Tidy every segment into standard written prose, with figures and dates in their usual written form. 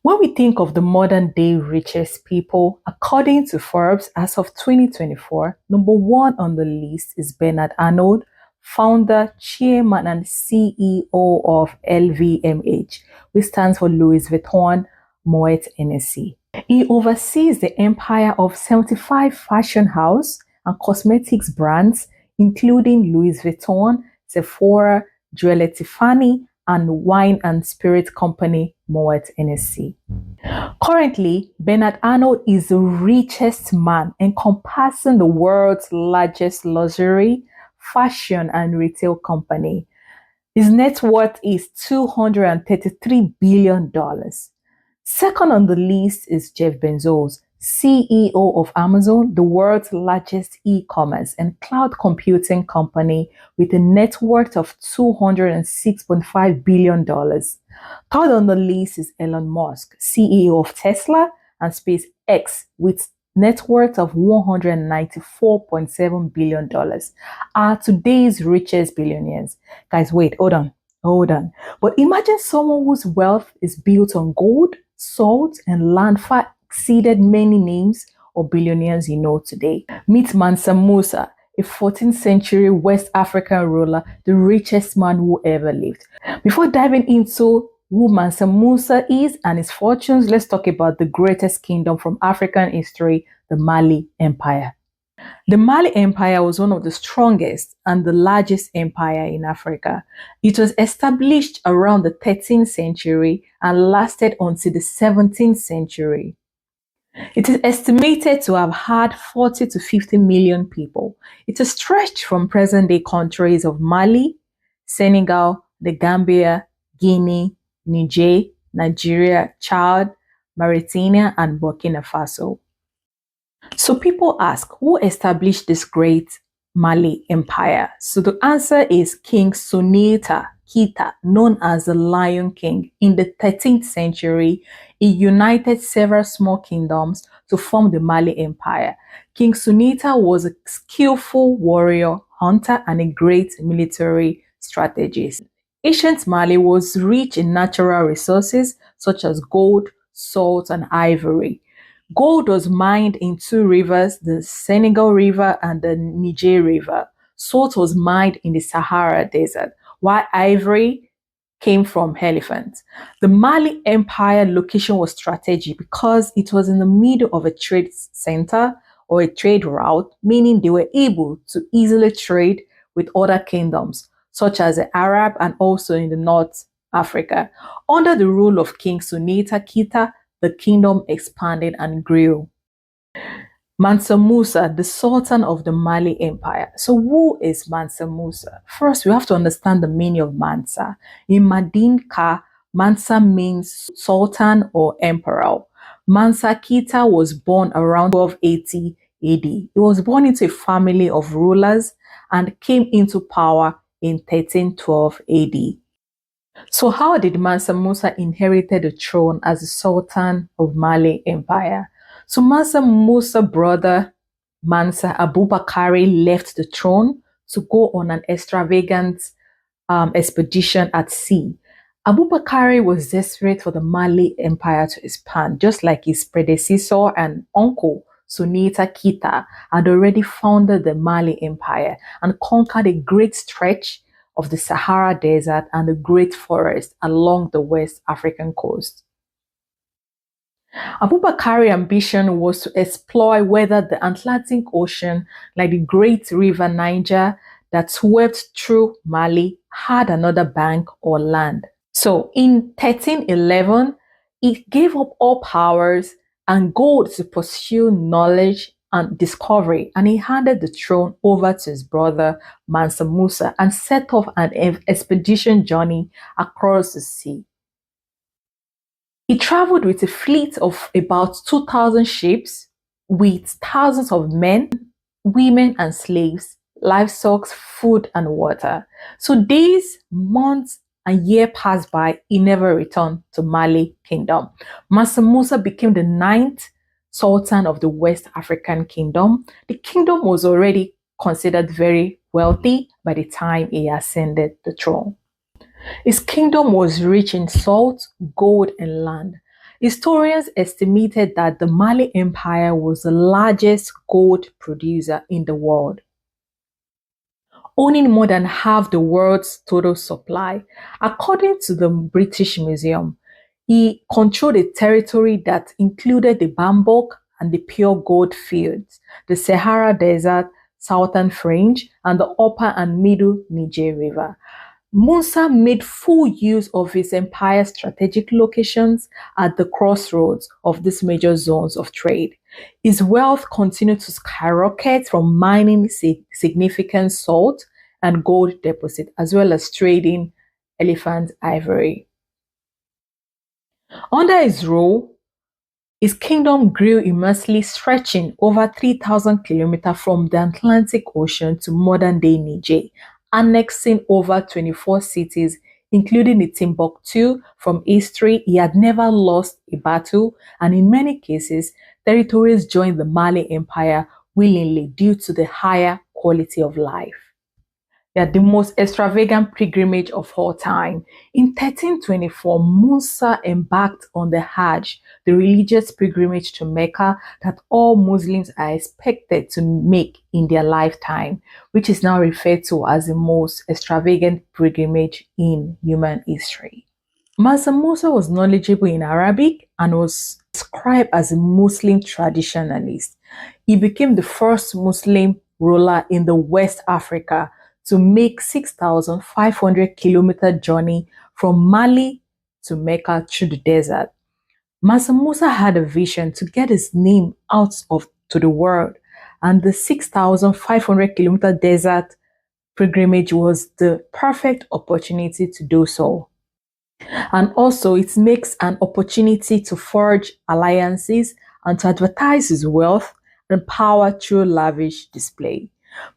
When we think of the modern day richest people, according to Forbes, as of 2024, number one on the list is Bernard Arnold, founder, chairman, and CEO of LVMH, which stands for Louis Vuitton Moet Hennessy. He oversees the empire of 75 fashion house and cosmetics brands, including Louis Vuitton, Sephora, Joelle Tiffany, and wine and spirit company Moet Hennessy. Currently, Bernard Arnold is the richest man, encompassing the world's largest luxury, fashion, and retail company. His net worth is $233 billion. Second on the list is Jeff Bezos, CEO of Amazon, the world's largest e-commerce and cloud computing company with a net worth of $206.5 billion. Third on the list is Elon Musk, CEO of Tesla and SpaceX with net worth of $194.7 billion are today's richest billionaires. Guys, wait, hold on. But imagine someone whose wealth is built on gold, salt, and land far exceeded many names or billionaires you know today. Meet Mansa Musa, a 14th century West African ruler, the richest man who ever lived. Before diving into who Mansa Musa is and his fortunes, let's talk about the greatest kingdom from African history, the Mali Empire. The Mali Empire was one of the strongest and the largest empire in Africa. It was established around the 13th century and lasted until the 17th century. It is estimated to have had 40 to 50 million people. It is stretched from present-day countries of Mali, Senegal, the Gambia, Guinea, Niger, Nigeria, Chad, Mauritania, and Burkina Faso. So people ask, who established this great Mali Empire? So the answer is King Sunita Keita, known as the Lion King. In the 13th century, he united several small kingdoms to form the Mali Empire. King Sunita was a skillful warrior, hunter, and a great military strategist. Ancient Mali was rich in natural resources such as gold, salt, and ivory. Gold was mined in two rivers, the Senegal River and the Niger River. Salt was mined in the Sahara Desert, while ivory came from elephants. The Mali Empire location was strategic because it was in the middle of a trade center or a trade route, meaning they were able to easily trade with other kingdoms, such as the Arab and also in the North Africa. Under the rule of King Sunita Keita, the kingdom expanded and grew. Mansa Musa, the Sultan of the Mali Empire. So who is Mansa Musa? First, we have to understand the meaning of Mansa. In Madinka, Mansa means Sultan or Emperor. Mansa Keita was born around 1280 AD. He was born into a family of rulers and came into power in 1312 AD. So how did Mansa Musa inherited the throne as the Sultan of Mali Empire? So Mansa Musa's brother Mansa Abubakari left the throne to go on an extravagant expedition at sea. Abubakari was desperate for the Mali Empire to expand, just like his predecessor and uncle Sunita Keita had already founded the Mali Empire and conquered a great stretch of the Sahara Desert and the Great Forest along the West African coast. Abubakari's ambition was to explore whether the Atlantic Ocean, like the great river Niger that swept through Mali, had another bank or land. So in 1311, he gave up all powers and gold to pursue knowledge and discovery, and he handed the throne over to his brother Mansa Musa and set off an expedition journey across the sea. He traveled with a fleet of about 2,000 ships with thousands of men, women, and slaves, livestock, food, and water. So days, months, and years passed by, he never returned to Mali Kingdom. Mansa Musa became the 9th Sultan of the West African Kingdom. The kingdom was already considered very wealthy by the time he ascended the throne. His kingdom was rich in salt, gold, and land. Historians estimated that the Mali Empire was the largest gold producer in the world, owning more than half the world's total supply. According to the British Museum, he controlled a territory that included the Bambok and the pure gold fields, the Sahara Desert, Southern Fringe, and the upper and middle Niger River. Musa made full use of his empire's strategic locations at the crossroads of these major zones of trade. His wealth continued to skyrocket from mining significant salt and gold deposits, as well as trading elephant ivory. Under his rule, his kingdom grew immensely, stretching over 3,000 kilometers from the Atlantic Ocean to modern-day Niger, annexing over 24 cities, including the Timbuktu. From history, he had never lost a battle, and in many cases, territories joined the Mali Empire willingly due to the higher quality of life. They are the most extravagant pilgrimage of all time. In 1324, Musa embarked on the Hajj, the religious pilgrimage to Mecca that all Muslims are expected to make in their lifetime, which is now referred to as the most extravagant pilgrimage in human history. Mansa Musa was knowledgeable in Arabic and was described as a Muslim traditionalist. He became the first Muslim ruler in the West Africa to make 6,500-kilometer journey from Mali to Mecca through the desert. Mansa Musa had a vision to get his name out to the world, and the 6,500-kilometer desert pilgrimage was the perfect opportunity to do so. And also, it makes an opportunity to forge alliances and to advertise his wealth and power through lavish display.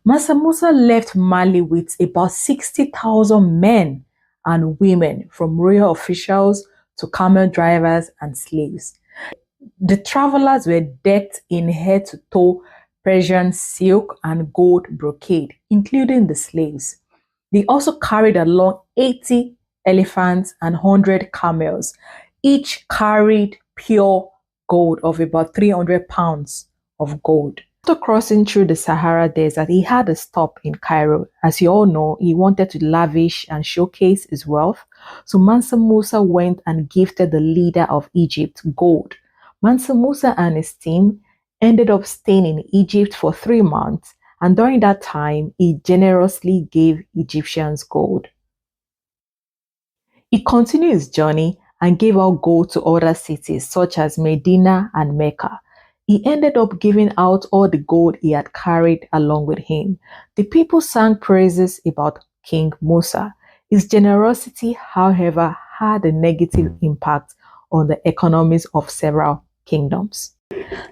Mansa Musa left Mali with about 60,000 men and women, from royal officials to camel drivers and slaves. The travelers were decked in head to toe Persian silk and gold brocade, including the slaves. They also carried along 80 elephants and 100 camels. Each carried pure gold of about 300 pounds of gold. After crossing through the Sahara Desert, he had a stop in Cairo. As you all know, he wanted to lavish and showcase his wealth. So Mansa Musa went and gifted the leader of Egypt gold. Mansa Musa and his team ended up staying in Egypt for 3 months, and during that time, he generously gave Egyptians gold. He continued his journey and gave out gold to other cities such as Medina and Mecca. He ended up giving out all the gold he had carried along with him. The people sang praises about King Musa. His generosity, however, had a negative impact on the economies of several kingdoms.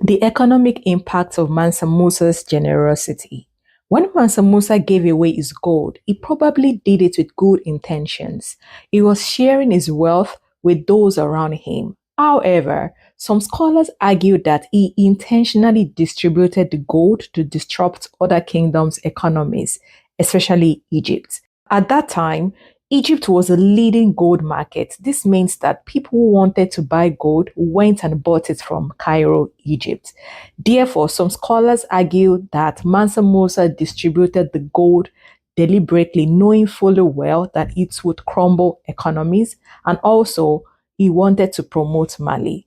The economic impact of Mansa Musa's generosity. When Mansa Musa gave away his gold, he probably did it with good intentions. He was sharing his wealth with those around him. However, some scholars argue that he intentionally distributed the gold to disrupt other kingdoms' economies, especially Egypt. At that time, Egypt was a leading gold market. This means that people who wanted to buy gold went and bought it from Cairo, Egypt. Therefore, some scholars argue that Mansa Musa distributed the gold deliberately, knowing fully well that it would crumble economies, and also he wanted to promote Mali.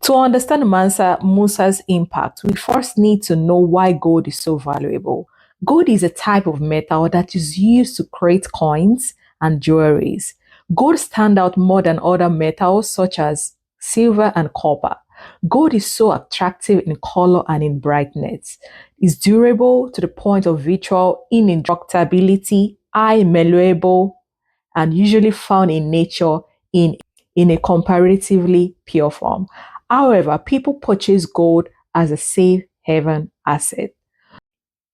To understand Mansa Musa's impact, we first need to know why gold is so valuable. Gold is a type of metal that is used to create coins and jewelries. Gold stands out more than other metals such as silver and copper. Gold is so attractive in color and in brightness. It's durable to the point of virtual indestructibility, high malleable, and usually found in nature in a comparatively pure form. However, people purchase gold as a safe haven asset.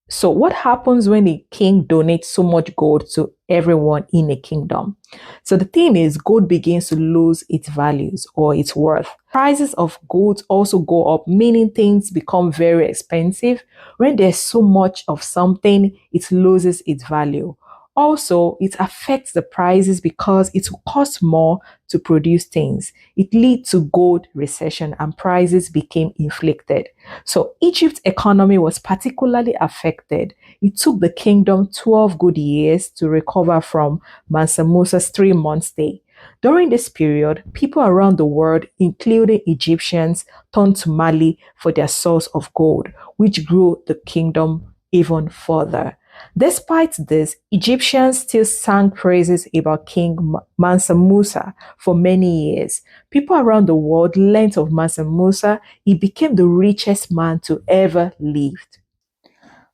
So, what happens when a king donates so much gold to everyone in a kingdom? So, the thing is, gold begins to lose its values or its worth. Prices of goods also go up, meaning things become very expensive. When there's so much of something, it loses its value. Also, it affects the prices because it will cost more to produce things. It led to gold recession and prices became inflated. So Egypt's economy was particularly affected. It took the kingdom 12 good years to recover from Mansa Musa's 3 month stay. During this period, people around the world, including Egyptians, turned to Mali for their source of gold, which grew the kingdom even further. Despite this, Egyptians still sang praises about King Mansa Musa for many years. People around the world learned of Mansa Musa. He became the richest man to ever live.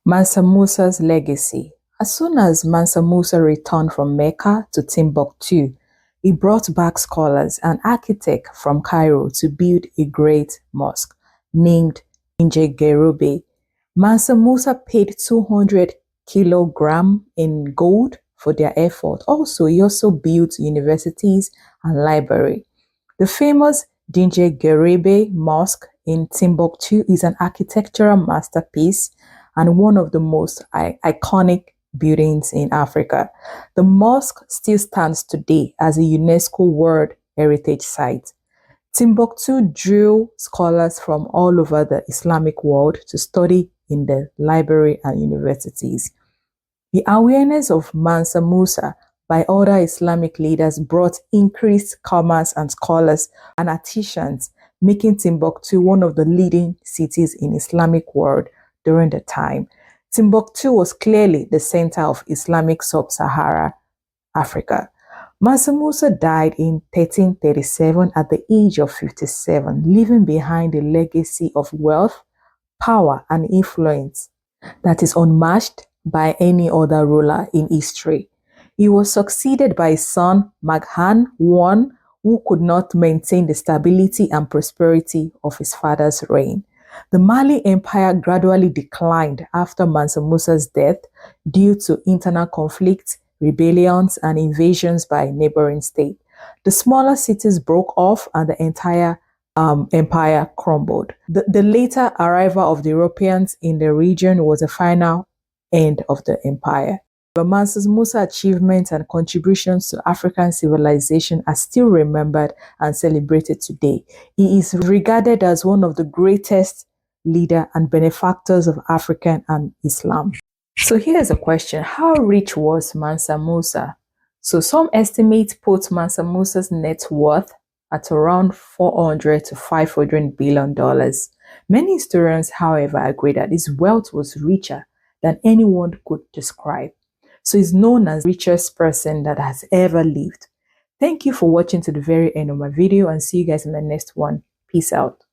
Mansa Musa's legacy. As soon as Mansa Musa returned from Mecca to Timbuktu, he brought back scholars and architects from Cairo to build a great mosque named Injegerube. Mansa Musa paid 200 kilogram in gold for their effort. Also, he also built universities and library. The famous Dinjegerebe Mosque in Timbuktu is an architectural masterpiece and one of the most iconic buildings in Africa. The mosque still stands today as a UNESCO World Heritage Site. Timbuktu drew scholars from all over the Islamic world to study in the library and universities. The awareness of Mansa Musa by other Islamic leaders brought increased commerce and scholars and artisans, making Timbuktu one of the leading cities in Islamic world during the time. Timbuktu was clearly the center of Islamic sub-Sahara Africa. Mansa Musa died in 1337 at the age of 57, leaving behind a legacy of wealth, power, and influence that is unmatched by any other ruler in history. He was succeeded by his son Maghan I, who could not maintain the stability and prosperity of his father's reign. The Mali Empire gradually declined after Mansa Musa's death due to internal conflicts, rebellions, and invasions by neighboring states. The smaller cities broke off and the entire empire crumbled. The later arrival of the Europeans in the region was a final end of the empire. But Mansa Musa's achievements and contributions to African civilization are still remembered and celebrated today. He is regarded as one of the greatest leaders and benefactors of African and Islam. So here's a question. How rich was Mansa Musa? So some estimates put Mansa Musa's net worth at around 400 to 500 billion dollars. Many historians, however, agree that his wealth was richer than anyone could describe. So he's known as the richest person that has ever lived. Thank you for watching to the very end of my video and see you guys in the next one. Peace out.